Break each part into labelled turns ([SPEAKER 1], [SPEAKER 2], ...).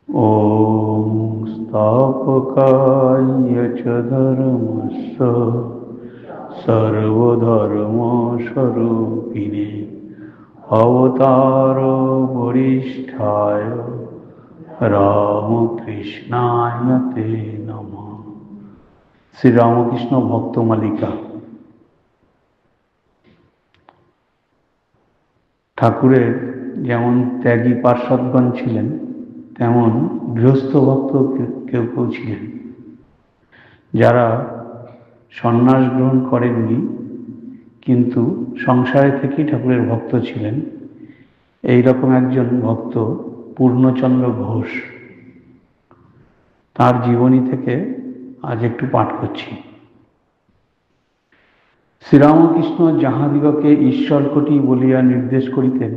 [SPEAKER 1] ॐ स्थापकाय च धर्मस्य सर्वधर्मस्वरूपिणे अवतार वरिष्ठाय रामकृष्णाय ते नमः। श्री रामकृष्ण भक्त मालिका। ঠাকুরের যেমন ত্যাগী পার্ষদগণ ছিলেন, তেমন গৃহস্থ ভক্ত কেউ কেউ ছিলেন যারা সন্ন্যাস গ্রহণ করেননি, কিন্তু সংসারে থেকেই ঠাকুরের ভক্ত ছিলেন। এই রকম একজন ভক্ত পূর্ণচন্দ্র ঘোষ। তার জীবনী থেকে আজ একটু পাঠ করছি। শ্রীরামকৃষ্ণ যাহাদিগকে ঈশ্বরকোটি বলিয়া নির্দেশ করিতেন,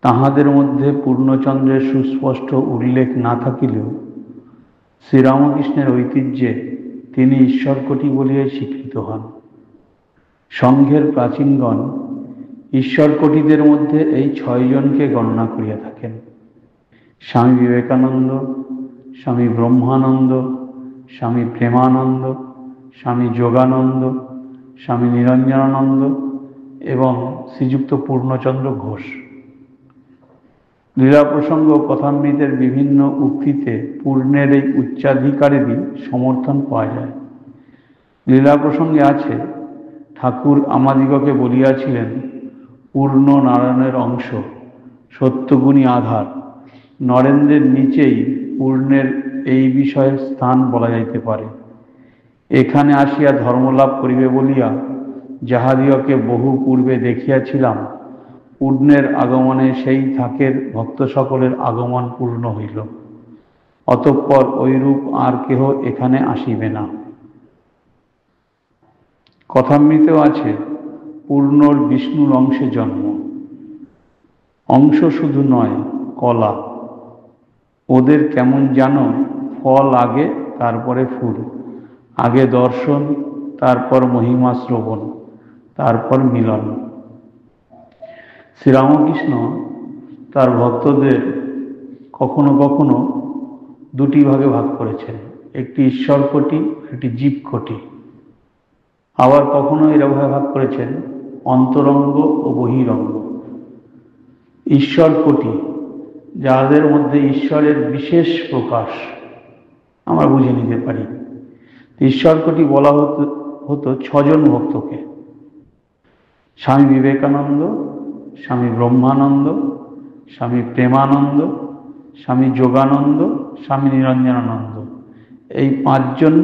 [SPEAKER 1] তাহাদের মধ্যে পূর্ণচন্দ্রের সুস্পষ্ট উল্লেখ না থাকিলেও শ্রীরামকৃষ্ণের ঐতিহ্যে তিনি ঈশ্বরকোটি বলিয়াই স্বীকৃত হন। সংঘের প্রাচীনগণ ঈশ্বরকোটিদের মধ্যে এই 6 জনকে গণনা করিয়া থাকেন: স্বামী বিবেকানন্দ, স্বামী ব্রহ্মানন্দ, স্বামী প্রেমানন্দ, স্বামী যোগানন্দ, স্বামী নিরঞ্জনানন্দ এবং শ্রীযুক্ত পূর্ণচন্দ্র ঘোষ। লীলা প্রসঙ্গ কথামৃতের বিভিন্ন উক্তিতে পূর্ণের এই উচ্চাধিকারেরই সমর্থন পাওয়া যায়। লীলা প্রসঙ্গে আছে, ঠাকুর আমাদিগকে বলিয়াছিলেন, পূর্ণ নারায়ণের অংশ, সত্যগুণী আধার, নরেন্দ্রের নিচেই পূর্ণের এই বিষয়ে স্থান বলা যাইতে পারে। এখানে আসিয়া ধর্মলাভ করিবে বলিয়া যাহাদিগকে বহু পূর্বে দেখিয়াছিলাম, পূর্ণের আগমনে সেই থাকের ভক্ত সকলের আগমন পূর্ণ হইল। অতঃপর ঐরূপ আর কেহ এখানে আসিবে না। কথামৃতেও আছে, পূর্ণর বিষ্ণুর অংশে জন্ম। অংশ শুধু নয়, কলা। ওদের কেমন জানো, ফল আগে, তারপরে ফুল। আগে দর্শন, তারপর মহিমা শ্রবণ, তারপর মিলন। শ্রীরামকৃষ্ণ তার ভক্তদের কখনো কখনো দুটি ভাগে ভাগ করেছেন, একটি ঈশ্বর কোটি, একটি জীব কোটি। আবার কখনো এরকম ভাগ করেছেন অন্তরঙ্গ ও বহিরঙ্গ। ঈশ্বর কোটি, যাদের মধ্যে ঈশ্বরের বিশেষ প্রকাশ আমরা বুঝে নিতে পারি। ঈশ্বর কোটি বলা হতো 6 জন ভক্তকে: স্বামী বিবেকানন্দ, স্বামী ব্রহ্মানন্দ, স্বামী প্রেমানন্দ, স্বামী যোগানন্দ, স্বামী নিরঞ্জনানন্দ। এই 5 জন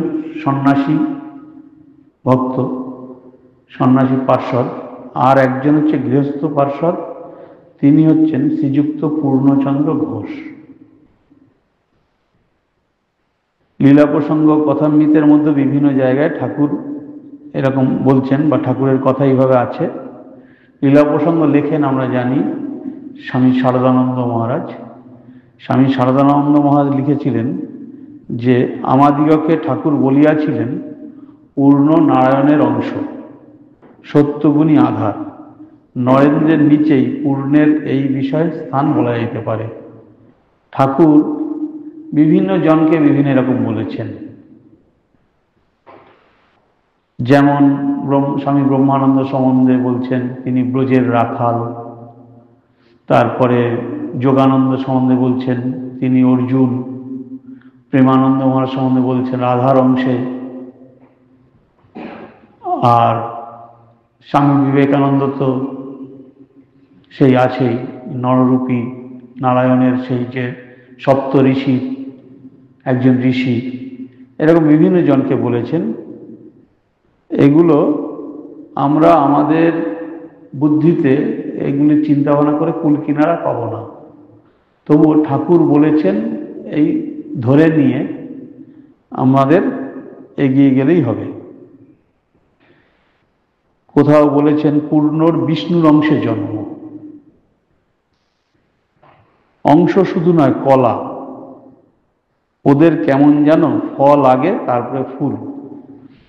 [SPEAKER 1] সন্ন্যাসী ভক্ত, সন্ন্যাসী পার্ষদ। আর একজন হচ্ছে গৃহস্থ পার্ষদ, তিনি হচ্ছেন শ্রীযুক্ত পূর্ণচন্দ্র ঘোষ। লীলা প্রসঙ্গ কথামৃতের মধ্যে বিভিন্ন জায়গায় ঠাকুর এরকম বলছেন, বা ঠাকুরের কথা এইভাবে আছে। লীলা প্রসঙ্গ লেখেন আমরা জানি স্বামী শারদানন্দ মহারাজ। স্বামী শারদানন্দ মহারাজ লিখেছিলেন যে, আমাদিগকে ঠাকুর বলিয়াছিলেন, পূর্ণ নারায়ণের অংশ, সত্যগুণী আধার, নরেন্দ্রের নিচেই পূর্ণের এই বিষয়ে স্থান বলা যেতে পারে। ঠাকুর বিভিন্ন জনকে বিভিন্ন রকম বলেছেন। যেমন স্বামী ব্রহ্মানন্দ সম্বন্ধে বলছেন তিনি ব্রজের রাখাল। তারপরে যোগানন্দ সম্বন্ধে বলছেন তিনি অর্জুন। প্রেমানন্দ মহারাজ সম্বন্ধে বলছেন রাধার অংশে। আর স্বামী বিবেকানন্দ তো সেই আছেই, নররূপী নারায়ণের সেই যে সপ্ত ঋষি, একজন ঋষি। এরকম বিভিন্ন জনকে বলেছেন। এগুলো আমরা আমাদের বুদ্ধিতে এগুলি চিন্তা ভাবনা করে কুল কিনারা পাবো না। তবুও ঠাকুর বলেছেন, এই ধরে নিয়ে আমাদের এগিয়ে গেলেই হবে। কোথাও বলেছেন পূর্ণর বিষ্ণুর অংশে জন্ম। অংশ শুধু নয়, কলা। ওদের কেমন জানো, ফল আগে, তারপরে ফুল।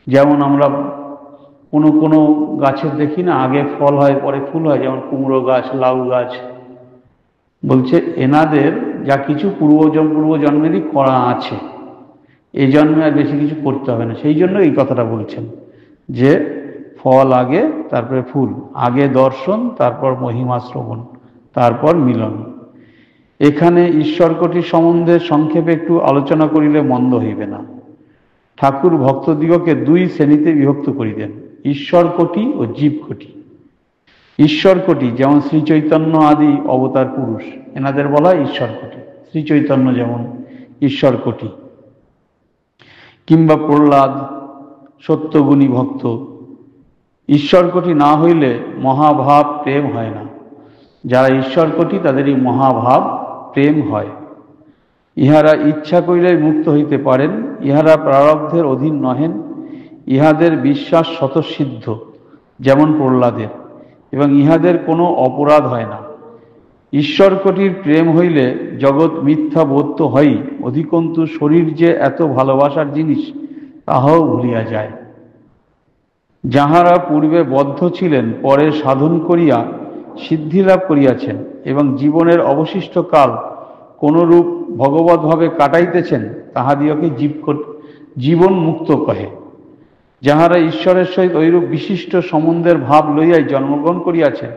[SPEAKER 1] যেমন আমরা কোনো কোনো গাছের দেখি না, আগে ফল হয় পরে ফুল হয়, যেমন কুমড়ো গাছ, লাউ গাছ। বলছে এনাদের যা কিছু পূর্বজন্মেরই করা আছে, এই জন্মে আর বেশি কিছু করতে হবে না। সেই জন্য এই কথাটা বলছেন যে ফল আগে, তারপরে ফুল, আগে দর্শন, তারপর মহিমা শ্রবণ, তারপর মিলন। এখানে ঈশ্বরকোটি সম্বন্ধে সংক্ষেপে একটু আলোচনা করিলে মন্দ হইবে না। ঠাকুর ভক্তদিগকে দুই শ্রেণীতে বিভক্ত করিতেন, ঈশ্বরকোটি ও জীবকোটি। ঈশ্বরকোটি যেমন শ্রী চৈতন্য আদি অবতার পুরুষ, এনাদের বলা হয় ঈশ্বরকোটি। শ্রী চৈতন্য যেমন ঈশ্বরকোটি, কিংবা প্রহ্লাদ, সত্যগুণী ভক্ত। ঈশ্বরকোটি না হইলে মহাভাব প্রেম হয় না। যারা ঈশ্বরকোটি তাদেরই মহাভাব প্রেম হয়। ইহারা ইচ্ছা করিলেই মুক্ত হইতে পারেন, ইহারা প্রারব্ধের অধীন নহেন, ইহাদের বিশ্বাস স্বতঃসিদ্ধ যেমন প্রহ্লাদের, এবং ইহাদের কোনো অপরাধ হয় না। ঈশ্বরকোটির প্রেম হইলে জগৎ মিথ্যা বোধ তো হয়ই, অধিকন্তু শরীর যে এত ভালোবাসার জিনিস তাহাও ভুলিয়া যায়। যাহারা পূর্বে বদ্ধ ছিলেন, পরে সাধন করিয়া সিদ্ধিলাভ করিয়াছেন এবং জীবনের অবশিষ্ট কাল কোনরূপ ভগবৎভাবে কাটাইতেছেন, তাহাদিওকে জীবন মুক্ত কহে। যাহারা ঈশ্বরের সহিত ঐরূপ বিশিষ্ট সম্বন্ধের ভাব লইয়াই জন্মগ্রহণ করিয়াছেন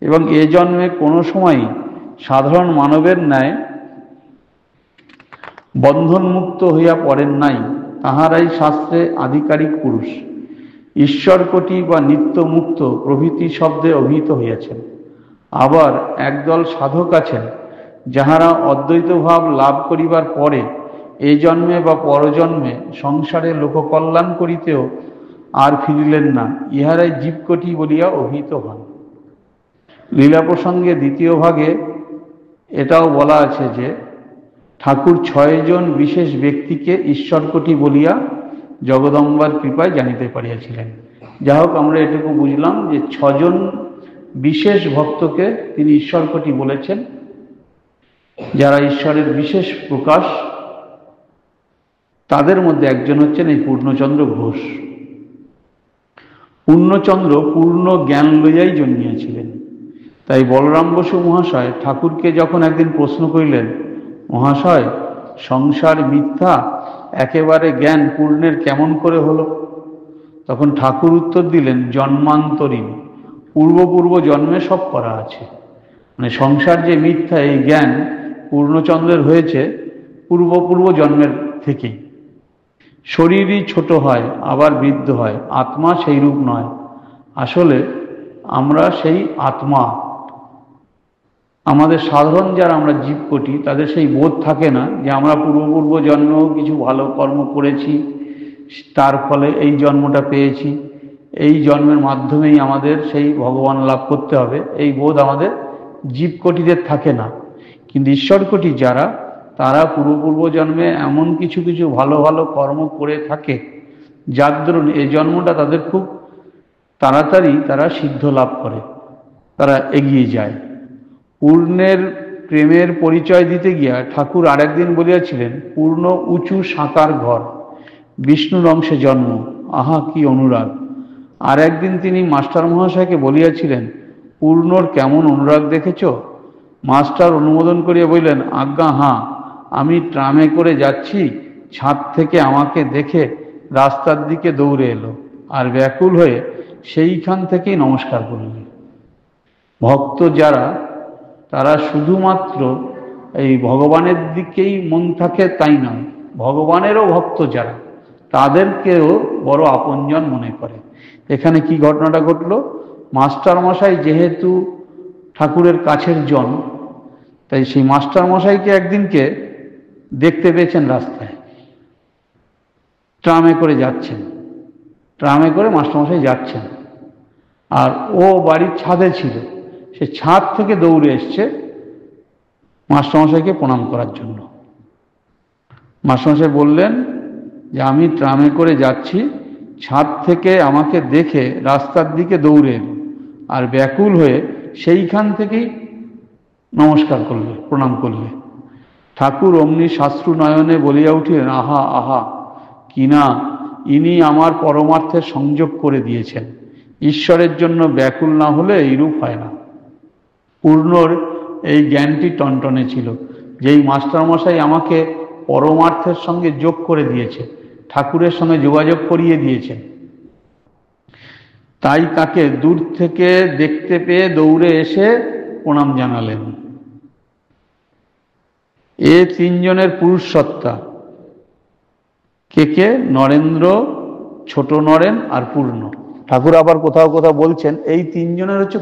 [SPEAKER 1] এবং এ জন্মে কোনো সময়ই সাধারণ মানবের ন্যায় বন্ধনমুক্ত হইয়া পড়েন নাই, তাহারাই শাস্ত্রে আধিকারিক পুরুষ। ঈশ্বরকোটি বা নিত্যমুক্ত প্রভৃতি শব্দে অভিহিত হইয়াছেন। আবার একদল সাধক আছেন, যাহারা অদ্বৈত ভাব লাভ করিবার পরে এই জন্মে বা পরজন্মে সংসারে লোককল্যাণ করিতেও আর ফিরিলেন না, ইহারাই জীবকোটি বলিয়া অভিহিত হন। লীলা প্রসঙ্গে দ্বিতীয় ভাগে এটাও বলা আছে যে ঠাকুর 6 জন বিশেষ ব্যক্তিকে ঈশ্বরকোটি বলিয়া জগদম্বার কৃপায় জানিতে পারিয়াছিলেন। যা হোক, আমরা এটুকু বুঝলাম যে 6 জন বিশেষ ভক্তকে তিনি ঈশ্বরকোটি বলেছেন, যারা ঈশ্বরের বিশেষ প্রকাশ। তাদের মধ্যে একজন হচ্ছেন এই পূর্ণচন্দ্র ঘোষ। পূর্ণচন্দ্র পূর্ণ জ্ঞান লইয়াই জন্মিয়াছিলেন। তাই বলরাম বসু মহাশয় ঠাকুরকে যখন একদিন প্রশ্ন করিলেন, মহাশয় সংসার মিথ্যা, একেবারে জ্ঞান পূর্ণের কেমন করে হলো? তখন ঠাকুর উত্তর দিলেন, জন্মান্তরীণ, পূর্ব জন্মে সব করা আছে। মানে সংসার যে মিথ্যা, এই জ্ঞান পূর্ণচন্দ্রের হয়েছে পূর্ব জন্মের থেকেই। শরীরই ছোট হয় আবার বৃদ্ধ হয়, আত্মা সেই রূপ নয়। আসলে আমরা সেই আত্মা। আমাদের সাধারণ যারা আমরা জীবকোটি, তাদের সেই বোধ থাকে না যে আমরা পূর্ব জন্মেও কিছু ভালো কর্ম করেছি, তার ফলে এই জন্মটা পেয়েছি, এই জন্মের মাধ্যমেই আমাদের সেই ভগবান লাভ করতে হবে, এই বোধ আমাদের জীবকোটিদের থাকে না। কিন্তু ঈশ্বরকোটি যারা, তারা পূর্ব জন্মে এমন কিছু ভালো কর্ম করে থাকে, যার দরুন এই জন্মটা তাদের খুব তাড়াতাড়ি তারা সিদ্ধ লাভ করে, তারা এগিয়ে যায়। পূর্ণের প্রেমের পরিচয় দিতে গিয়া ঠাকুর আরেকদিন বলিয়াছিলেন, পূর্ণ উঁচু সাঁতার ঘর, বিষ্ণুর অংশে জন্ম, আহা কি অনুরাগ। আর একদিন তিনি মাস্টার মহাশয়কে বলিয়াছিলেন, পূর্ণর কেমন অনুরাগ দেখেছ? মাস্টার অনুমোদন করিয়া বললেন, আজ্ঞা হাঁ, আমি ট্রামে করে যাচ্ছি, ছাদ থেকে আমাকে দেখে রাস্তার দিকে দৌড়ে এলো, আর ব্যাকুল হয়ে সেইখান থেকেই নমস্কার করল। ভক্ত যারা, তারা শুধুমাত্র এই ভগবানের দিকেই মন থাকে তাই নয়, ভগবানেরও ভক্ত যারা, তাদেরকেও বড় আপনজন মনে করে। এখানে কি ঘটনাটা ঘটলো? মাস্টার মশাই যেহেতু ঠাকুরের কাছের জন, তাই সেই মাস্টার মশাইকে একদিনকে দেখতে পেয়েছেন রাস্তায়, ট্রামে করে যাচ্ছেন, ট্রামে করে মাস্টারমশাই যাচ্ছেন, আর ও বাড়ির ছাদে ছিল। সে ছাদ থেকে দৌড়ে এসছে মাস্টারমশাইকে প্রণাম করার জন্য। মাস্টারমশাই বললেন যে আমি ট্রামে করে যাচ্ছি, ছাদ থেকে আমাকে দেখে রাস্তার দিকে দৌড়ে এলো, আর ব্যাকুল হয়ে সেইখান থেকেই নমস্কার করলে, প্রণাম করলে। ঠাকুর অমনি শাস্ত্রু নয়নে বলিয়া উঠিলেন, আহা আহা, কিনা ইনি আমার পরমার্থের সংযোগ করে দিয়েছেন। ঈশ্বরের জন্য ব্যাকুল না হলে এইরূপ হয় না। পূর্ণর এই জ্ঞানটি টনটনে ছিল। যেই মাস্টারমশাই আমাকে পরমার্থের সঙ্গে যোগ করে দিয়েছে, ঠাকুরের সঙ্গে যোগাযোগ করিয়ে দিয়েছেন, তাই তাকে দূর থেকে দেখতে পেয়ে দৌড়ে এসে প্রণাম জানালেন। এ তিনজনের পুরুষ সত্তা। কে কে? নরেন্দ্র, ছোট নরেন আর পূর্ণ। ঠাকুর আবার কোথাও কোথাও বলছেন এই তিনজনের হচ্ছে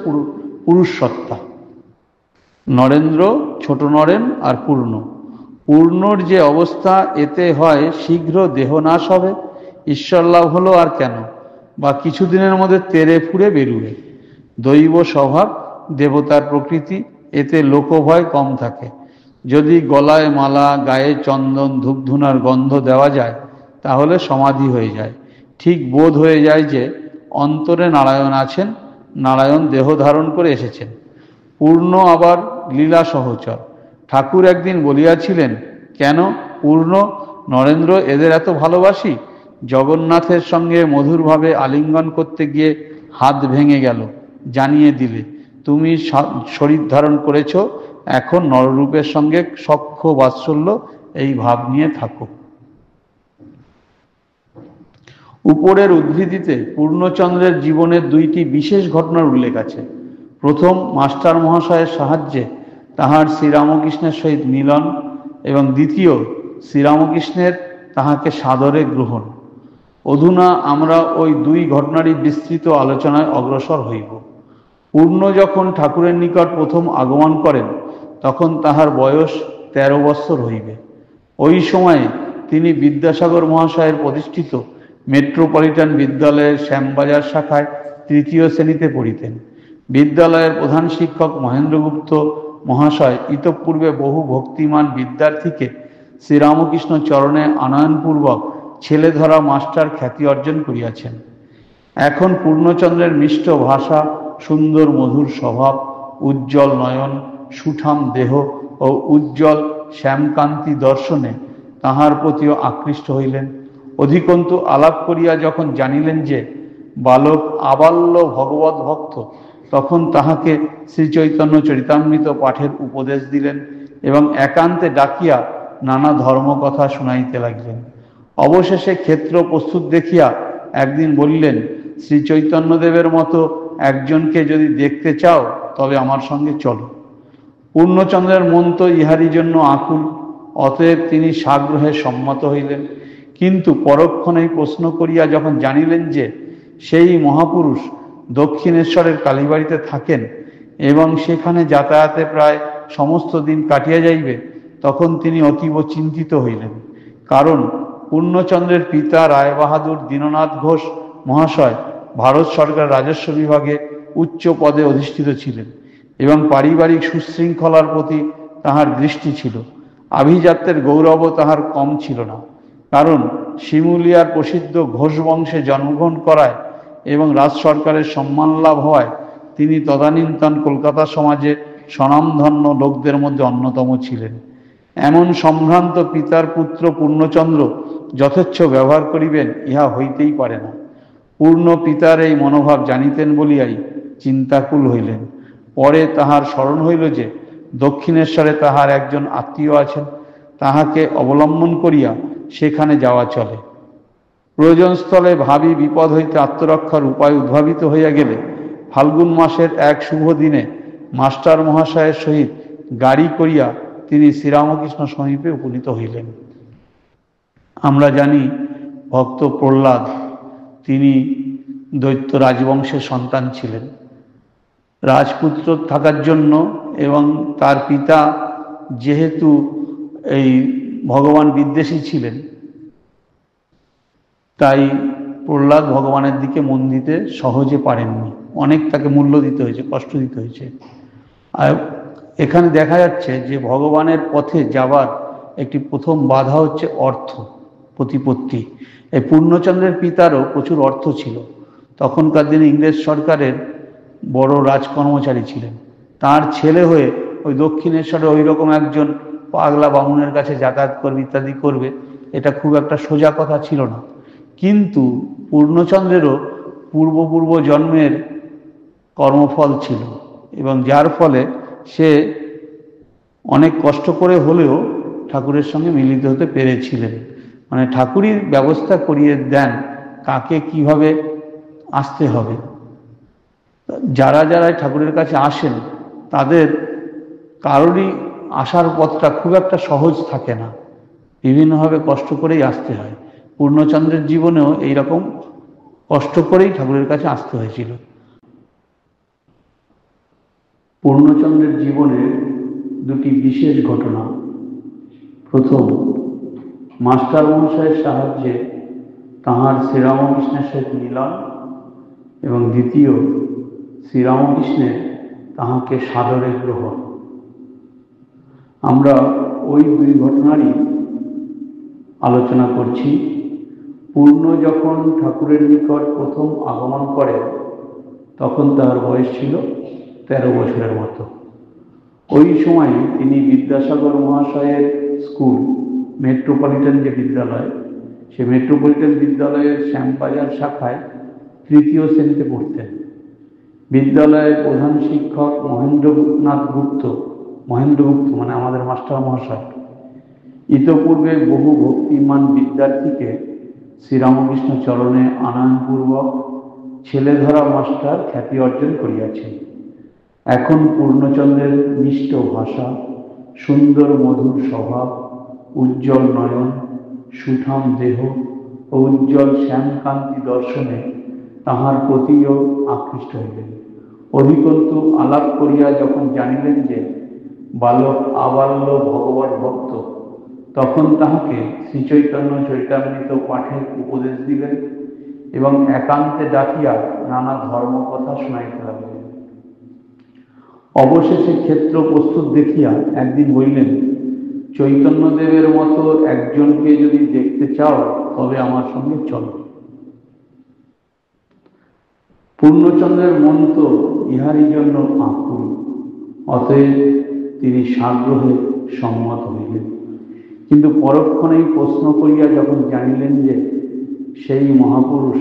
[SPEAKER 1] পুরুষ সত্তা, নরেন্দ্র, ছোট নরেন আর পূর্ণ। পূর্ণর যে অবস্থা, এতে হয় শীঘ্র দেহনাশ হবে, ঈশ্বর লাভ হলো আর কেন, বা কিছুদিনের মধ্যে তেরে ফুরে বেরুবে। দৈব স্বভাব, দেবতার প্রকৃতি, এতে লোকভয় কম থাকে। যদি গলায় মালা, গায়ে চন্দন, ধূপধুনার গন্ধ দেওয়া যায় তাহলে সমাধি হয়ে যায়। ঠিক বোধ হয়ে যায় যে অন্তরে নারায়ণ আছেন, নারায়ণ দেহ ধারণ করে এসেছেন। পূর্ণ আবার লীলা সহচর। ঠাকুর একদিন বলিয়াছিলেন, কেন পূর্ণ, নরেন্দ্র এদের এত ভালোবাসি? জগন্নাথের সঙ্গে মধুরভাবে আলিঙ্গন করতে গিয়ে হাত ভেঙে গেল, জানিয়ে দিলে তুমি শরীর ধারণ করেছ, এখন নররূপের সঙ্গে সখ্য বাৎসল্য এই ভাব নিয়ে থাকো। উপরের উদ্ধৃতিতে পূর্ণচন্দ্রের জীবনের দুইটি বিশেষ ঘটনার উল্লেখ আছে। প্রথম, মাস্টার মহাশয়ের সাহায্যে তাহার শ্রীরামকৃষ্ণের সহিত মিলন, এবং দ্বিতীয়, শ্রীরামকৃষ্ণের তাহাকে সাদরে গ্রহণ। অধুনা আমরা ওই দুই ঘটনারই বিস্তৃত আলোচনায় অগ্রসর হইব। পূর্ণ যখন ঠাকুরের নিকট প্রথম আগমন করেন তখন তাহার বয়স 13 বৎসর হইবে। ওই সময়ে তিনি বিদ্যাসাগর মহাশয়ের প্রতিষ্ঠিত মেট্রোপলিটন বিদ্যালয়ের শ্যামবাজার শাখায় 3য় শ্রেণীতে পড়িতেন। বিদ্যালয়ের প্রধান শিক্ষক মহেন্দ্রগুপ্ত মহাশয় ইতঃপূর্বে বহু ভক্তিমান বিদ্যার্থীকে শ্রীরামকৃষ্ণ চরণে আনয়নপূর্বক ছেলে ধরা মাস্টার খ্যাতি অর্জন করিয়াছেন। এখন পূর্ণচন্দ্রের মিষ্ট ভাষা, সুন্দর মধুর স্বভাব, উজ্জ্বল নয়ন, সুঠাম দেহ ও উজ্জ্বল শ্যামকান্তি দর্শনে তাহার প্রতিও আকৃষ্ট হইলেন। অধিকন্তু আলাপ করিয়া যখন জানিলেন যে বালক আবাল্য ভগবত ভক্ত, তখন তাহাকে শ্রীচৈতন্য চরিতামৃত পাঠের উপদেশ দিলেন এবং একান্তে ডাকিয়া নানা ধর্মকথা শুনাইতে লাগিলেন। অবশেষে ক্ষেত্র প্রস্তুত দেখিয়া একদিন বলিলেন, শ্রীচৈতন্যদেবের মতো একজনকে যদি দেখতে চাও তবে আমার সঙ্গে চলো। পূর্ণচন্দ্রের মন তো ইহারই জন্য আকুল, অতএব তিনি সাগ্রহে সম্মত হইলেন। কিন্তু পরক্ষণেই প্রশ্ন করিয়া যখন জানিলেন যে সেই মহাপুরুষ দক্ষিণেশ্বরের কালীবাড়িতে থাকেন এবং সেখানে যাতায়াতে প্রায় সমস্ত দিন কাটিয়া যাইবে, তখন তিনি অতীব চিন্তিত হইলেন। কারণ পূর্ণচন্দ্রের পিতা রায়বাহাদুর দীননাথ ঘোষ মহাশয় ভারত সরকার রাজস্ব বিভাগে উচ্চ পদে অধিষ্ঠিত ছিলেন এবং পারিবারিক সুশৃঙ্খলার প্রতি তাহার দৃষ্টি ছিল। আভিজাত্যের গৌরবও তাহার কম ছিল না। কারণ শিমুলিয়ার প্রসিদ্ধ ঘোষ বংশে জন্মগ্রহণ করায় এবং রাজ সরকারের সম্মান লাভ হওয়ায় তিনি তদানীন্তন কলকাতা সমাজে স্বনামধন্য লোকদের মধ্যে অন্যতম ছিলেন। এমন সম্ভ্রান্ত পিতার পুত্র পূর্ণচন্দ্র যথেচ্ছ ব্যবহার করিবেন, ইহা হইতেই পারে না। পূর্ণ পিতার এই মনোভাব জানিতেন বলিয়াই চিন্তাকুল হইলেন। পরে তাহার স্মরণ হইল যে দক্ষিণেশ্বরে তাহার একজন আত্মীয় আছেন, তাহাকে অবলম্বন করিয়া সেখানে যাওয়া চলে। প্রয়োজনস্থলে ভাবী বিপদ হইতে আত্মরক্ষার উপায় উদ্ভাবিত হইয়া গেলে ফাল্গুন মাসের এক শুভ দিনে মাস্টার মহাশয়ের সহিত গাড়ি করিয়া তিনি শ্রীরামকৃষ্ণ সমীপে উপনীত হইলেন। আমরা জানি ভক্ত প্রহ্লাদ তিনি দৈত্য রাজবংশের সন্তান ছিলেন। রাজপুত্র থাকার জন্য এবং তার পিতা যেহেতু এই ভগবান বিদ্বেষী ছিলেন, তাই প্রহ্লাদ ভগবানের দিকে মন দিতে সহজে পারেননি। অনেক তাকে মূল্য দিতে হয়েছে, কষ্ট দিতে হয়েছে। আর এখানে দেখা যাচ্ছে যে ভগবানের পথে যাবার একটি প্রথম বাধা হচ্ছে অর্থ, প্রতিপত্তি। এই পূর্ণচন্দ্রের পিতারও প্রচুর অর্থ ছিল। তখনকার দিনে ইংরেজ সরকারের বড় রাজকর্মচারী ছিলেন। তার ছেলে হয়ে ওই দক্ষিণেশ্বরে ওই রকম একজন পাগলা বামুনের কাছে যাতায়াত করবে, ইত্যাদি করবে, এটা খুব একটা সোজা কথা ছিল না। কিন্তু পূর্ণচন্দ্রেরও পূর্ব জন্মের কর্মফল ছিল এবং যার ফলে সে অনেক কষ্ট করে হলেও ঠাকুরের সঙ্গে মিলিত হতে পেরেছিলেন। মানে ঠাকুরই ব্যবস্থা করিয়ে দেন কাকে কিভাবে আসতে হবে। যারা যারা ঠাকুরের কাছে আসেন তাদের কারোরই আসার পথটা খুব একটা সহজ থাকে না, বিভিন্নভাবে কষ্ট করেই আসতে হয়। পূর্ণচন্দ্রের জীবনেও এইরকম কষ্ট করেই ঠাকুরের কাছে আসতে হয়েছিল। পূর্ণচন্দ্রের জীবনের দুটি বিশেষ ঘটনা। প্রথম, মাস্টার মহাশয়ের সাহায্যে তাঁহার শ্রীরামকৃষ্ণের সহিত মিলন, এবং দ্বিতীয়, শ্রীরামকৃষ্ণের তাহাকে সাদরে গ্রহণ। আমরা ওই দুই ঘটনারই আলোচনা করছি। পূর্ণ যখন ঠাকুরের নিকট প্রথম আগমন করে তখন তার বয়স ছিল 13 বছরের মতো। ওই সময় তিনি বিদ্যাসাগর মহাশয়ের স্কুল, মেট্রোপলিটন যে বিদ্যালয়, সে মেট্রোপলিটন বিদ্যালয়ের শ্যামবাজার শাখায় 3য় শ্রেণীতে পড়তেন। বিদ্যালয়ের প্রধান শিক্ষক মহেন্দ্রনাথ গুপ্ত মানে আমাদের মাস্টার মহাশয়, ইতপূর্বে বহু ভক্তিমান বিদ্যার্থীকে শ্রীরামকৃষ্ণ চরণে আনয়নপূর্বক ছেলেধরা মাস্টার খ্যাতি অর্জন করিয়াছেন। এখন পূর্ণচন্দ্রের মিষ্ট ভাষা, সুন্দর মধুর স্বভাব, উজ্জ্বল নয়ন, সুঠাম দেহ ও উজ্জ্বল শ্যামকান্তি দর্শনে তাহার প্রতিও আকৃষ্ট হইলেন। অধিকন্তু আলাপ করিয়া যখন জানিলেন যে বালক আবাল্য ভগবত ভক্ত, তখন তাহাকে শ্রীচৈতন্য চরিতামৃত পাঠের উপদেশ দিলেন এবং একান্তে ডাকিয়া নানা ধর্মকথা শুনাইতে লাগলেন। অবশেষে ক্ষেত্র প্রস্তুত দেখিয়া একদিন বললেন, চৈতন্যদেবের মতো একজনকে যদি দেখতে চাও তবে আমার সঙ্গে চলো। পূর্ণচন্দ্রের মন তো ইহারই জন্য আকুল, অতএব তিনি সাগ্রহে সম্মত হইলেন। কিন্তু পরক্ষণেই প্রশ্ন করিয়া যখন জানিলেন যে সেই মহাপুরুষ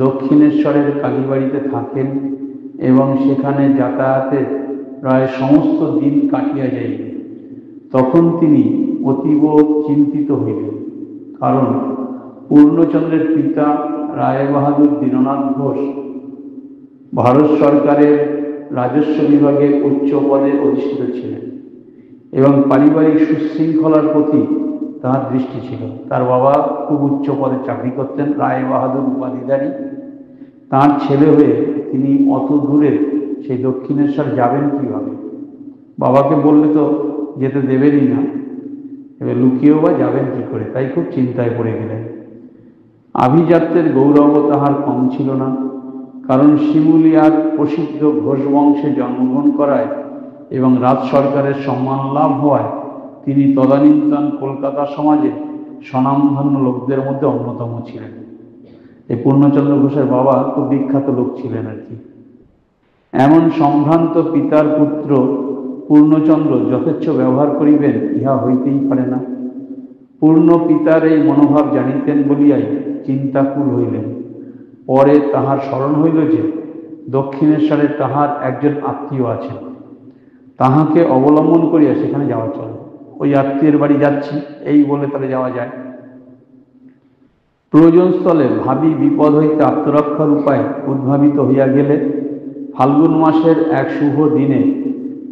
[SPEAKER 1] দক্ষিণেশ্বরের কালীবাড়িতে থাকেন এবং সেখানে যাতায়াতে প্রায় সমস্ত দিন কাটিয়া যাইবে, তখন তিনি অতীব চিন্তিত হইলেন। কারণ পূর্ণচন্দ্রের পিতা রায়বাহাদুর দীননাথ ঘোষ ভারত সরকারের রাজস্ব বিভাগে উচ্চ পদে অধিষ্ঠিত ছিলেন এবং পারিবারিক সুশৃঙ্খলার প্রতি তাঁর দৃষ্টি ছিল। তার বাবা খুব উচ্চ পদে চাকরি করতেন, রায়বাহাদুর উপাধিধারী। তাঁর ছেলে হয়ে তিনি অত দূরে সেই দক্ষিণেশ্বর যাবেন কিভাবে? বাবাকে বললে তো যেতে দেবেনই না, এবার লুকিয়েও বা যাবেন কি করে? তাই খুব চিন্তায় পড়ে গেলেন। আভিজাত্যের গৌরব তাহার কম ছিল না, কারণ শিমুলিয়ার প্রসিদ্ধ ঘোষ বংশে জন্মগ্রহণ করায় এবং রাজ সরকারের সম্মান লাভ হওয়ায় তিনি তদানীন্তন কলকাতা সমাজে স্বনামধন্য লোকদের মধ্যে অন্যতম ছিলেন। এই পূর্ণচন্দ্র ঘোষের বাবা খুব বিখ্যাত লোক ছিলেন আর কি। এমন সম্ভ্রান্ত পিতার পুত্র পূর্ণচন্দ্র যথেচ্ছ ব্যবহার করিবেন, ইহা হইতেই পারে না। পূর্ণ পিতার এই মনোভাব জানিতেন বলিয়াই চিন্তাকুল হইলেন। পরে তাহার স্মরণ হইল যে দক্ষিণেশ্বরে তাহার একজন আত্মীয় আছেন, তাহাকে অবলম্বন করিয়া সেখানে যাওয়া চলে। ওই আত্মীয়ের বাড়ি যাচ্ছি এই বলে তাহলে যাওয়া যায়। প্রয়োজনস্থলে ভাবি বিপদ হইতে আত্মরক্ষার উপায় উদ্ভাবিত হইয়া গেলে ফাল্গুন মাসের এক শুভ দিনে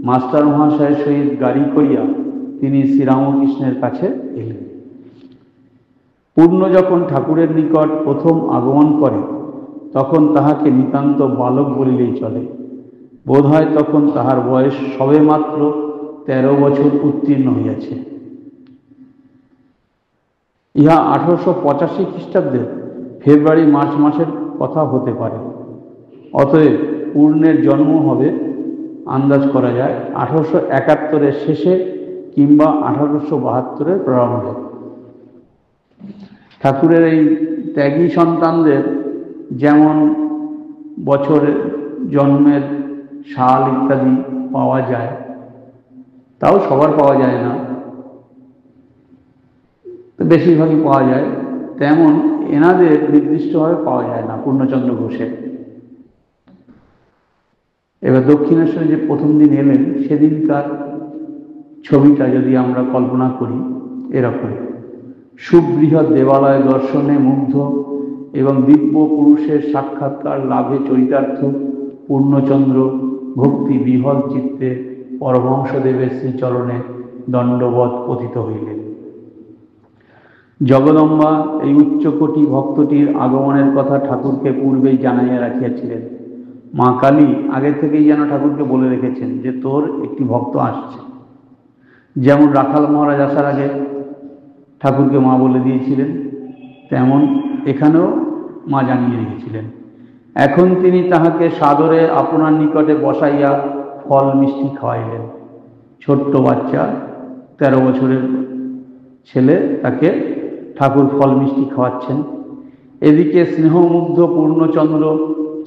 [SPEAKER 1] মাস্টার মহাশয়ের সহিত গাড়ি করিয়া তিনি শ্রীরামকৃষ্ণের কাছে এলেন। পূর্ণ যখন ঠাকুরের নিকট প্রথম আগমন করে তখন তাহাকে নিতান্ত বালক বলিলেই চলে। বোধ হয় তখন তাহার বয়স সবে মাত্র 13 বছর উত্তীর্ণ হইয়াছে। ইহা 1885 খ্রিস্টাব্দের ফেব্রুয়ারি মার্চ মাসের কথা হতে পারে। অতএব পূর্ণের জন্ম হবে আন্দাজ করা যায় 1871-এর শেষে কিংবা 1872-এর প্রারম্ভে। ঠাকুরের এই ত্যাগী সন্তানদের যেমন বছরের জন্মের সাল ইত্যাদি পাওয়া যায়, তাও সবার পাওয়া যায় না, বেশিরভাগই পাওয়া যায়, তেমন এনাদের নির্দিষ্টভাবে পাওয়া যায় না পূর্ণচন্দ্র ঘোষের। এবার দক্ষিণেশ্বরে যে প্রথম দিন এলেন সেদিনকার ছবিটা যদি আমরা কল্পনা করি এরকম, সুবৃহৎ দেবালয় দর্শনে মুগ্ধ এবং দিব্য পুরুষের সাক্ষাৎকার লাভে চরিতার্থ পূর্ণচন্দ্র ভক্তি বিহল চিত্তে পরমহংসদেবের শ্রীচরণে দণ্ডবৎ পতিত হইলেন। জগদম্বা এই উচ্চকোটি ভক্তটির আগমনের কথা ঠাকুরকে পূর্বেই জানাইয়া রাখিয়াছিলেন। মা কালী আগে থেকেই যেন ঠাকুরকে বলে রেখেছেন যে তোর একটি ভক্ত আসছে। যেমন রাখাল মহারাজ আসার আগে ঠাকুরকে মা বলে দিয়েছিলেন, তেমন এখানেও মা জানিয়ে রেখেছিলেন। এখন তিনি তাহাকে সাদরে আপনার নিকটে বসাইয়া ফল মিষ্টি খাওয়াইলেন। ছোট্ট বাচ্চা 13 বছরের ছেলে, তাকে ঠাকুর ফল মিষ্টি খাওয়াচ্ছেন। এদিকে স্নেহমুগ্ধ পূর্ণচন্দ্র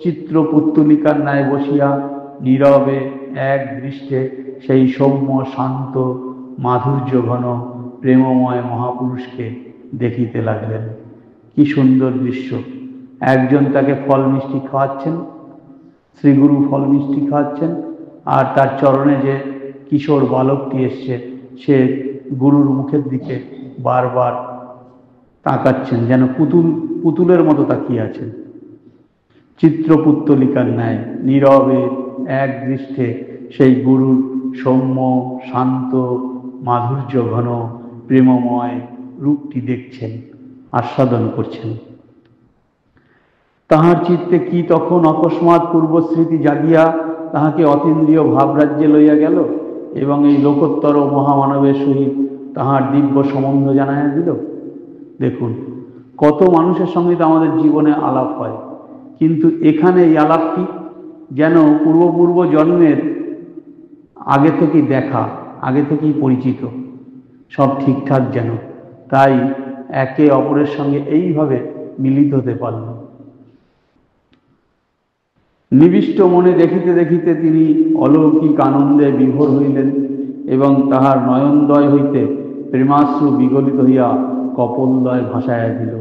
[SPEAKER 1] চিত্রপুত্তলিকার ন্যায় বসিয়া নীরবে এক দৃষ্টে সেই সৌম্য শান্ত মাধুর্য ঘন প্রেমময় মহাপুরুষকে দেখিতে লাগলেন। কি সুন্দর দৃশ্য! একজন তাকে ফল মিষ্টি খাওয়াচ্ছেন, শ্রীগুরু ফল মিষ্টি খাওয়াচ্ছেন, আর তার চরণে যে কিশোর বালকটি এসছে সে গুরুর মুখের দিকে বারবার তাকাচ্ছেন, যেন পুতুলের মতো তাকিয়ে আছেন। চিত্রপুত্তলিকার ন্যায় নীরবে এক দৃষ্টে সেই গুরুর সৌম্য শান্ত মাধুর্য ঘন প্রেমময় রূপটি দেখছেন, আস্বাদন করছেন। তাহার চিত্তে কি তখন অকস্মাৎ পূর্বস্মৃতি জাগিয়া তাহাকে অতীন্দ্রিয় ভাবরাজ্যে লইয়া গেল এবং এই লোকোত্তর মহামানবের সহিত তাহার দিব্য সম্বন্ধ জানাইয়া দিল। দেখুন, কত মানুষের সঙ্গে তো আমাদের জীবনে আলাপ হয়, কিন্তু এখানে এই আলাপটি যেন পূর্ব জন্মের আগে থেকেই দেখা, আগে থেকেই পরিচিত, সব ঠিকঠাক যেন। তাই একে অপরের সঙ্গে এইভাবে মিলিত হতে পারল। নিবিষ্ট মনে দেখিতে দেখিতে তিনি অলৌকিক আনন্দে বিভোর হইলেন এবং তাহার নয়নদয় হইতে প্রেমাশ্রু বিগলিত হইয়া কপোলদয় ভাসাইয়া দিল।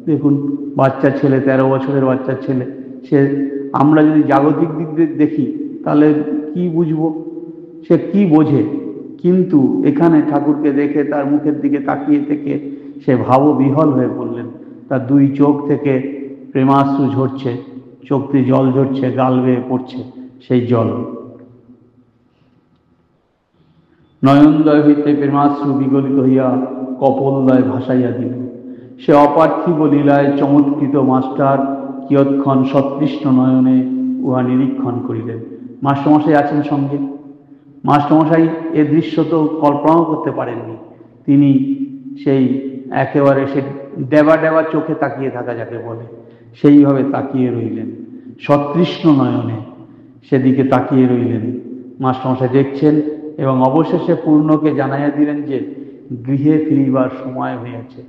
[SPEAKER 1] দেখুন, বাচ্চা ছেলে, 13 বছরের বাচ্চা ছেলে, সে আমরা যদি জাগতিক দিক দিয়ে দেখি তাহলে কি বুঝবো, সে কি বোঝে? কিন্তু এখানে ঠাকুরকে দেখে তার মুখের দিকে তাকিয়ে থেকে সে ভাববিহ্বল হয়ে পড়লেন। তার 2 চোখ থেকে প্রেমাশ্রু ঝরছে, চোখ দিয়ে জল ঝরছে, গাল বেয়ে পড়ছে সেই জল। নয়নদয় হইতে প্রেমাশ্রু বিগলিত হইয়া কপোলদয় ভাসাইয়া দিল। সে অপার্থিব লীলায় চমৎকৃত মাস্টার কিয়ৎক্ষণ সতৃষ্ণ নয়নে উহা নিরীক্ষণ করিলেন। মাস্টারমশাই আছেন সঙ্গে। মাস্টারমশাই এ দৃশ্য তো কল্পনাও করতে পারেননি। তিনি সেই একেবারে সে ডেবা ডেবা চোখে তাকিয়ে থাকা যাকে বলে, সেইভাবে তাকিয়ে রইলেন, সতৃষ্ণ নয়নে সেদিকে তাকিয়ে রইলেন। মাস্টারমশাই দেখছেন এবং অবশেষে পূর্ণকে জানাইয়া দিলেন যে গৃহে ফিরিবার সময় হয়েছে।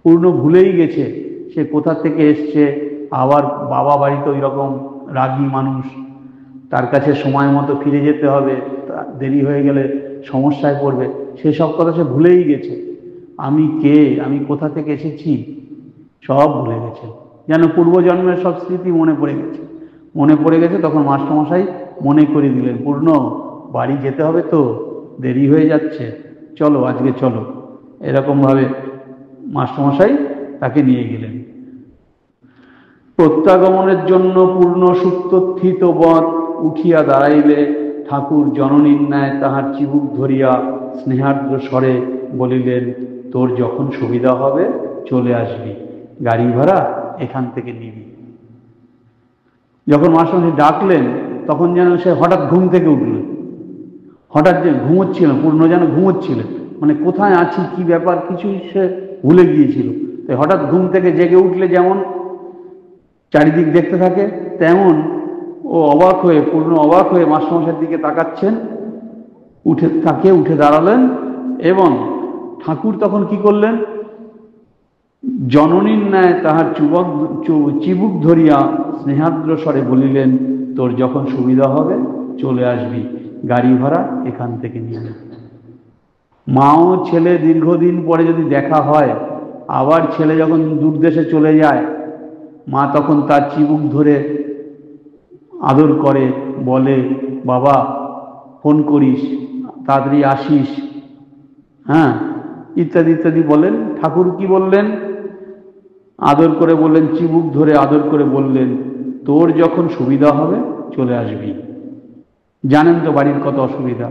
[SPEAKER 1] পূর্ণ ভুলেই গেছে সে কোথা থেকে এসছে, আবার বাবা বাড়িতে ওই রকম রাগী মানুষ, তার কাছে সময় মতো ফিরে যেতে হবে, দেরি হয়ে গেলে সমস্যায় পড়বে, সেসব কথা সে ভুলেই গেছে। আমি কে, আমি কোথা থেকে এসেছি, সব ভুলে গেছে। যেন পূর্বজন্মের সব স্মৃতি মনে পড়ে গেছে। তখন মাস্টারমশাই মনে করে দিলেন, পূর্ণ বাড়ি যেতে হবে তো, দেরি হয়ে যাচ্ছে, চলো আজকে চলো। এরকমভাবে মাস্টারমশাই তাকে নিয়ে গেলেন। প্রত্যাগমনের জন্য পূর্ণ সুপ্তথিত বৎ উঠিয়া দাঁড়াইলে ঠাকুর জননীর ন্যায় তাহার চিবুক ধরিয়া স্নেহার্দ্র স্বরে বলিলেন, তোর যখন সুবিধা হবে চলে আসবি, গাড়ি ভাড়া এখান থেকে নিবি। যখন মাস্টারমশাই ডাকলেন তখন যেন সে হঠাৎ ঘুম থেকে উঠল। হঠাৎ যে ঘুমোচ্ছিলেন, পূর্ণ যেন ঘুমোচ্ছিলেন, মানে কোথায় আছি, কি ব্যাপার, কিছুই সে ভুলে গিয়েছিল। তাই হঠাৎ ঘুম থেকে জেগে উঠলে যেমন চারিদিক দেখতে থাকে, তেমন ও পূর্ণ অবাক হয়ে মাস্টারমশাইয়ের দিকে তাকাচ্ছেন। উঠে দাঁড়ালেন এবং ঠাকুর তখন কি করলেন, জননীর ন্যায় তাহার চিবুক ধরিয়া স্নেহাদ্র স্বরে বলিলেন, তোর যখন সুবিধা হবে চলে আসবি, গাড়ি ভাড়া এখান থেকে নিয়ে নেব। মা ও ছেলে দীর্ঘদিন পরে যদি দেখা হয়, আবার ছেলে যখন দূরদেশে চলে যায়, মা তখন তার চিবুক ধরে আদর করে, বলে, বাবা ফোন করিস, তাড়াতাড়ি আসিস, হ্যাঁ, ইত্যাদি ইত্যাদি বলেন। ঠাকুর কি বললেন? আদর করে বললেন, চিবুক ধরে আদর করে বললেন, তোর যখন সুবিধা হবে চলে আসবি। জানেন তো বাড়ির কত অসুবিধা,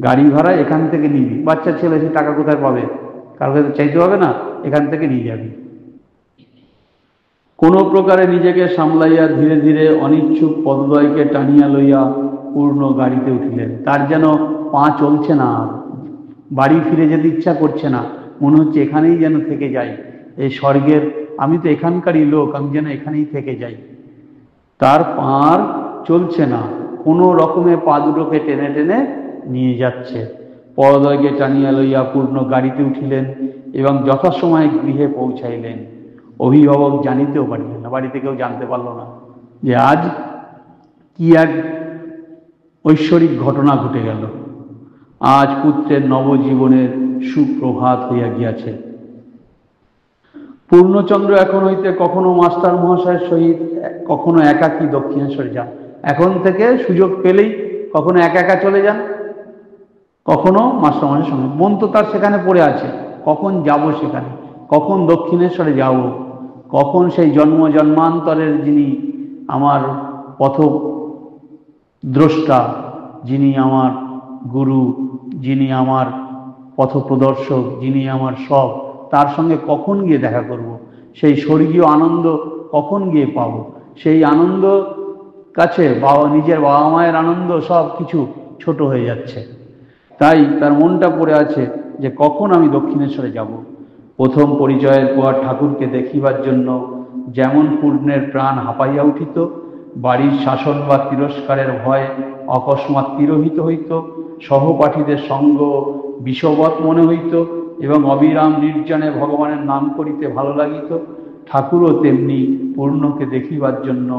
[SPEAKER 1] গাড়ি ভাড়া এখান থেকে নিবি, বাচ্চা ছেলে সে টাকা কোথায় পাবে, কার কাছে চাইতে হবে না, এখান থেকে নিয়ে যাবি। কোনো প্রকারে নিজেকে সামলাইয়া ধীরে ধীরে অনিচ্ছুক পদদ্বয়কে টানিয়া লইয়া পূর্ণ গাড়িতে উঠিলেন। তার যেন পা চলছে না, বাড়ি ফিরে যেতে ইচ্ছা করছে না, মনে হচ্ছে এখানেই যেন থেকে যাই, এই স্বর্গের, আমি তো এখানকারই লোক, আমি যেন এখানেই থেকে যাই। তার পার চলছে না, কোনো রকমে পা দুটোকে টেনে টেনে নিয়ে যাচ্ছে। পদদ্বয়কে টানিয়া লইয়া পূর্ণ গাড়িতে উঠিলেন এবং যথাসময়ে গৃহে পৌঁছাইলেন। অভিভাবক জানিতেও পারলেন না, বাড়িতে কেউ জানতে পারল না যে আজ কি এক ঐশ্বরিক ঘটনা ঘটে গেল। আজ পুত্রের নবজীবনের সুপ্রভাত হইয়া গিয়াছে। পূর্ণচন্দ্র এখন হইতে কখনো মাস্টার মহাশয়ের সহিত, কখনো একাকী দক্ষিণেশ্বরে যান। এখন থেকে সুযোগ পেলেই কখনো একা একা চলে যান, কখনো মাস্টার মহাশয়ের সঙ্গে। মন তো তার সেখানে পড়ে আছে, কখন যাব সেখানে, কখন দক্ষিণেশ্বরে যাব, কখন সেই জন্ম জন্মান্তরের যিনি আমার পথদ্রষ্টা, যিনি আমার গুরু, যিনি আমার পথপ্রদর্শক, যিনি আমার সব, তার সঙ্গে কখন গিয়ে দেখা করব, সেই স্বর্গীয় আনন্দ কখন গিয়ে পাব। সেই আনন্দ কাছে নিজের বাবা মায়ের আনন্দ সব কিছু ছোট হয়ে যাচ্ছে। তাই তার মনটা পড়ে আছে যে কখন আমি দক্ষিণেশ্বরে যাব। প্রথম পরিচয়ের পর ঠাকুরকে দেখিবার জন্য যেমন পূর্ণের প্রাণ হাঁপাইয়া উঠিত, বাড়ির শাসন বা তিরস্কারের ভয়ে অকস্মাৎ তিরোহিত হইত, সহপাঠীদের সঙ্গ বিষবৎ মনে হইত এবং অবিরাম নির্জনে ভগবানের নাম করিতে ভালো লাগিত, ঠাকুরও তেমনি পূর্ণকে দেখিবার জন্য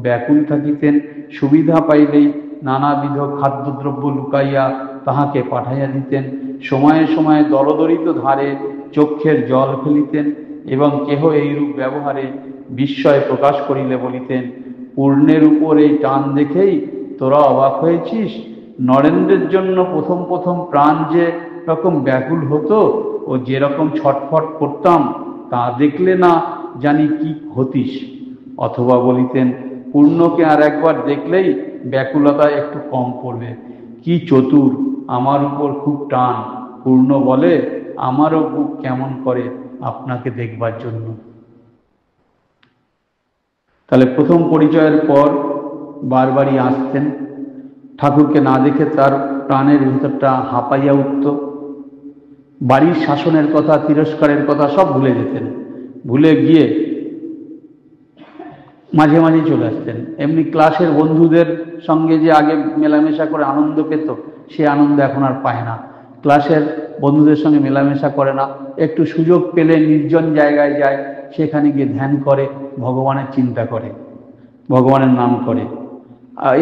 [SPEAKER 1] ব্যাকুল থাকিতেন। সুবিধা পাইলেই নানাবিধ খাদ্যদ্রব্য লুকাইয়া তাহাকে পাঠাইয়া দিতেন। সময়ে সময়ে দরদরিত ধারে চক্ষের জল ফেলিতেন এবং কেহ এইরূপ ব্যবহারে বিস্ময় প্রকাশ করিলে বলিতেন, পূর্ণের উপর এই টান দেখেই তোরা অবাক হয়েছিস? নরেন্দ্রের জন্য প্রথম প্রথম প্রাণ যে রকম ব্যাকুল হতো ও যেরকম ছটফট করতাম তা দেখলে না জানি কি হতিস। অথবা বলিতেন, পূর্ণকে আর একবার দেখলেই ব্যাকুলতা একটু কম পড়বে। কি চতুর, আমার উপর খুব টান। পূর্ণ বলে, আমারও বুক কেমন করে আপনাকে দেখবার জন্য। তাহলে প্রথম পরিচয়ের পর বারবারই আসতেন, ঠাকুরকে না দেখে তার প্রাণের ভিতরটা হাঁপাইয়া উঠত। বাড়ির শাসনের কথা, তিরস্কারের কথা সব ভুলে যেতেন, ভুলে গিয়ে মাঝে মাঝে চলে আসতেন। এমনি ক্লাসের বন্ধুদের সঙ্গে যে আগে মেলামেশা করে আনন্দ পেত, সে আনন্দ এখন আর পায় না। ক্লাসের বন্ধুদের সঙ্গে মেলামেশা করে না, একটু সুযোগ পেলে নির্জন জায়গায় যায়, সেখানে গিয়ে ধ্যান করে, ভগবানের চিন্তা করে, ভগবানের নাম করে।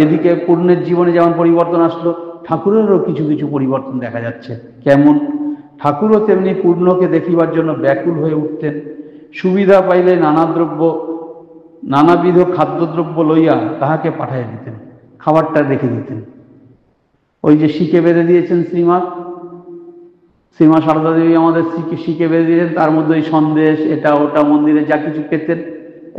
[SPEAKER 1] এদিকে পূর্ণের জীবনে যেমন পরিবর্তন আসলো, ঠাকুরেরও কিছু কিছু পরিবর্তন দেখা যাচ্ছে। কেমন? ঠাকুরও তেমনি পূর্ণকে দেখিবার জন্য ব্যাকুল হয়ে উঠতেন। সুবিধা পাইলে নানাবিধ খাদ্যদ্রব্য লইয়া তাহাকে পাঠাইয়া দিতেন, খাবারটা রেখে দিতেন। ওই যে শিকে বেঁধে দিয়েছেন শ্রীমা সারদা দেবী আমাদের শিকে বেঁধে দিয়েছেন, তার মধ্যে ওই সন্দেশ, এটা ওটা, মন্দিরে যা কিছু পেতেন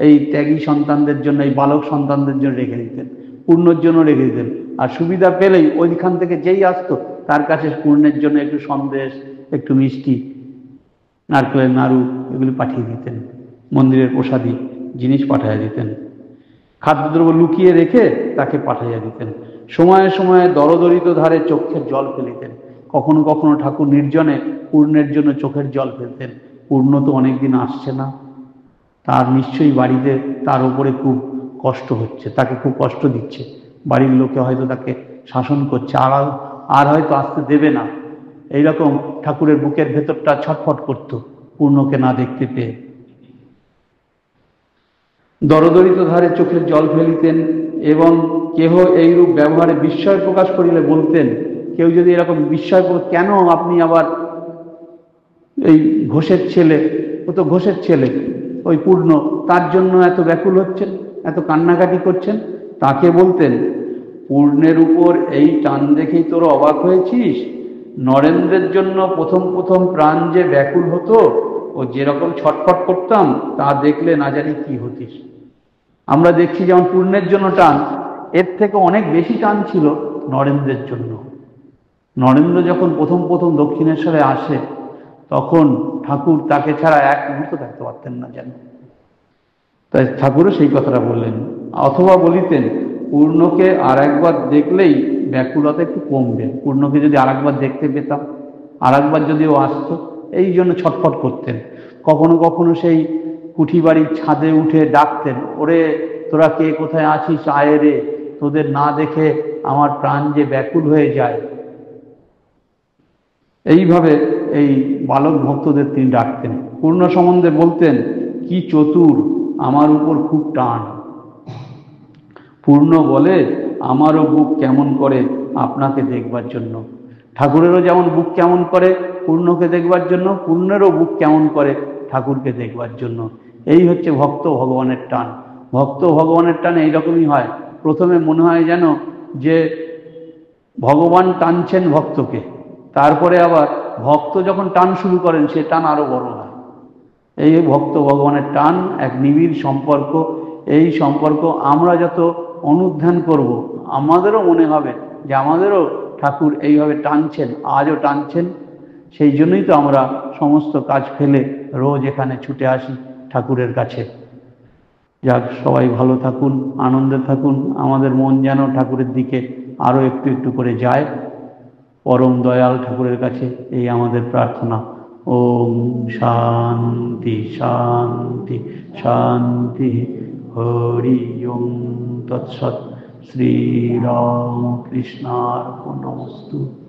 [SPEAKER 1] এই ত্যাগী সন্তানদের জন্য, এই বালক সন্তানদের জন্য রেখে দিতেন, পূর্ণর জন্য রেখে দিতেন। আর সুবিধা পেলেই ওইখান থেকে যেই আসতো তার কাছে পূর্ণের জন্য একটু সন্দেশ, একটু মিষ্টি, নারকেলের নাড়ু এগুলি পাঠিয়ে দিতেন, মন্দিরের প্রসাদী জিনিস পাঠাইয়া দিতেন। খাদ্যদ্রব্য লুকিয়ে রেখে তাকে পাঠাইয়া দিতেন। সময়ে সময়ে দরদরিত ধারে চোখের জল ফেলিতেন। কখনো কখনো ঠাকুর নির্জনে পূর্ণের জন্য চোখের জল ফেলতেন। পূর্ণ তো অনেকদিন আসছে না, তার নিশ্চয়ই বাড়িতে তার উপরে খুব কষ্ট হচ্ছে, তাকে খুব কষ্ট দিচ্ছে, বাড়ির লোকে হয়তো তাকে শাসন করছে, আর হয়তো আসতে দেবে না। এইরকম ঠাকুরের বুকের ভেতরটা ছটফট করত পূর্ণকে না দেখতে পেয়ে। দরদরিত ধারে চোখের জল ফেলিতেন এবং কেহ এইরূপ ব্যবহারে বিস্ময় প্রকাশ করিলে বলতেন, কেউ যদি এরকম বিস্ময় করে, কেন আপনি আবার এই ঘোষের ছেলে, ও তো ঘোষের ছেলে ওই পূর্ণ, তার জন্য এত ব্যাকুল হচ্ছেন, এত কান্নাকাটি করছেন, তাকে বলতেন, পূর্ণের উপর এই টান দেখেই তোর অবাক হয়েছিস? নরেন্দ্রের জন্য প্রথম প্রথম প্রাণ যে ব্যাকুল হতো, ও যেরকম ছটফট করতাম তা দেখলে না জানি কি হতিস। আমরা দেখছি যেমন পূর্ণের জন্য টান, এর থেকে অনেক বেশি টান ছিল নরেন্দ্রের জন্য। নরেন্দ্র যখন প্রথম প্রথম দক্ষিণেশ্বরে আসে, তখন ঠাকুর তাকে ছাড়া এক মুহূর্ত থাকতে পারতেন না যেন। তাই ঠাকুরও সেই কথাটা বললেন। অথবা বলিতেন, পূর্ণকে আর একবার দেখলেই ব্যাকুলতা একটু কমবে, পূর্ণকে যদি আর একবার দেখতে পেতাম, আর একবার যদি ও আসতো, এই জন্য ছটফট করতেন। কখনো কখনো সেই কুঠি বাড়ির ছাদে উঠে ডাকতেন, ওরে তোরা কে কোথায় আছিস, আয় রে, তোদের না দেখে আমার প্রাণ যে ব্যাকুল হয়ে যায়। এইভাবে এই বালক ভক্তদের তিনি ডাকতেন। পূর্ণ সম্বন্ধে বলতেন, কি চতুর, আমার উপর খুব টান। পূর্ণ বলে, আমারও বুক কেমন করে আপনাকে দেখবার জন্য। ঠাকুরেরও যেমন বুক কেমন করে পূর্ণকে দেখবার জন্য, পূর্ণেরও বুক কেমন করে ঠাকুরকে দেখবার জন্য। এই হচ্ছে ভক্ত ভগবানের টান। ভক্ত ভগবানের টান এইরকমই হয়। প্রথমে মনে হয় যেন যে ভগবান টানছেন ভক্তকে, তারপরে আবার ভক্ত যখন টান শুরু করেন, সে টান আরো বড় হয়। এই ভক্ত ভগবানের টান এক নিবিড় সম্পর্ক। এই সম্পর্ক আমরা যত অনুধ্যান করব, আমাদেরও মনে হবে যে আমাদেরও ঠাকুর এইভাবে টানছেন, আজও টানছেন। সেই জন্যই তো আমরা সমস্ত কাজ ফেলে রোজ এখানে ছুটে আসি ঠাকুরের কাছে। যাক, সবাই ভালো থাকুন, আনন্দে থাকুন। আমাদের মন যেন ঠাকুরের দিকে আরো একটু একটু করে যায়। পরম দয়াল ঠাকুরের কাছে এই আমাদের প্রার্থনা। ওম শান্তি শান্তি শান্তি। হরি ওম তৎসৎ। শ্রীরামকৃষ্ণার্পণমস্তু।